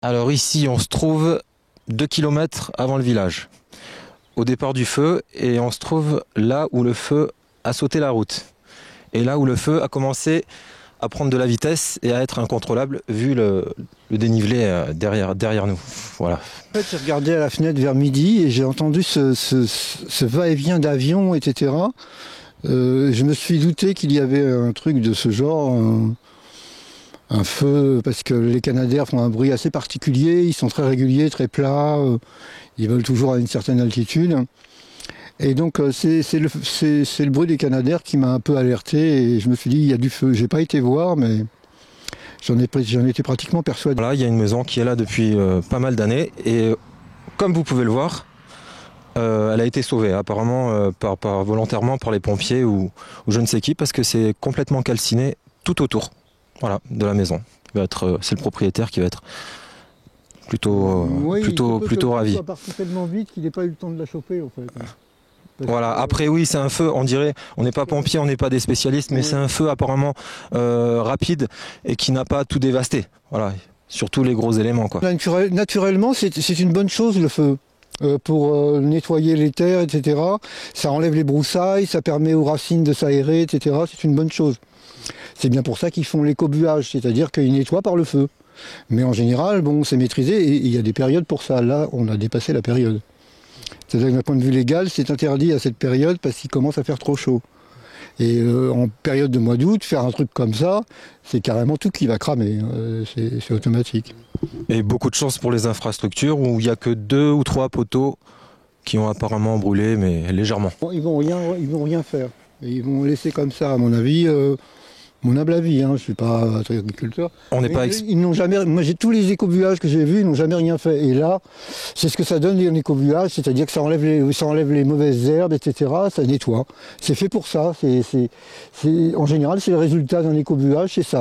Alors ici, on se trouve 2 kilomètres avant le village, au départ du feu, et on se trouve là où le feu a sauté la route. Et là où le feu a commencé à prendre de la vitesse et à être incontrôlable vu le dénivelé derrière nous. Voilà. En fait, j'ai regardé à la fenêtre vers midi et j'ai entendu ce va-et-vient d'avions, etc. Je me suis douté qu'il y avait un truc de ce genre, un feu, parce que les Canadair font un bruit assez particulier, ils sont très réguliers, très plats, ils volent toujours à une certaine altitude. Et donc c'est le bruit des Canadair qui m'a un peu alerté et je me suis dit il y a du feu. J'ai pas été voir, mais j'en étais pratiquement persuadé. Voilà, il y a une maison qui est là depuis pas mal d'années et comme vous pouvez le voir, elle a été sauvée apparemment volontairement par les pompiers ou je ne sais qui parce que c'est complètement calciné tout autour, voilà, de la maison. C'est le propriétaire qui va être Oui, plutôt ravi. Soit parti tellement vite qu'il n'ait pas eu le temps de la chauffer en fait. Voilà, après oui, c'est un feu, on dirait, on n'est pas pompier, on n'est pas des spécialistes, mais c'est un feu apparemment rapide et qui n'a pas tout dévasté. Voilà, surtout les gros éléments, quoi. Naturellement, c'est une bonne chose le feu. Pour nettoyer les terres, etc. Ça enlève les broussailles, ça permet aux racines de s'aérer, etc. C'est une bonne chose. C'est bien pour ça qu'ils font l'écobuage, c'est-à-dire qu'ils nettoient par le feu. Mais en général, bon, c'est maîtrisé et il y a des périodes pour ça. Là, on a dépassé la période. C'est-à-dire que d'un point de vue légal, c'est interdit à cette période parce qu'il commence à faire trop chaud. Et en période de mois d'août, faire un truc comme ça, c'est carrément tout qui va cramer. C'est automatique. Et beaucoup de chance pour les infrastructures où il n'y a que 2 ou 3 poteaux qui ont apparemment brûlé, mais légèrement. Bon, ils vont rien faire. Et ils vont laisser comme ça, à mon avis. Mon humble avis, hein, je ne suis pas agriculteur. On n'est pas Ils n'ont jamais. Moi, j'ai tous les écobuages que j'ai vus, ils n'ont jamais rien fait. Et là, c'est ce que ça donne un écobuage, c'est-à-dire que ça enlève les mauvaises herbes, etc. Ça nettoie. C'est fait pour ça. En général, c'est le résultat d'un écobuage, c'est ça.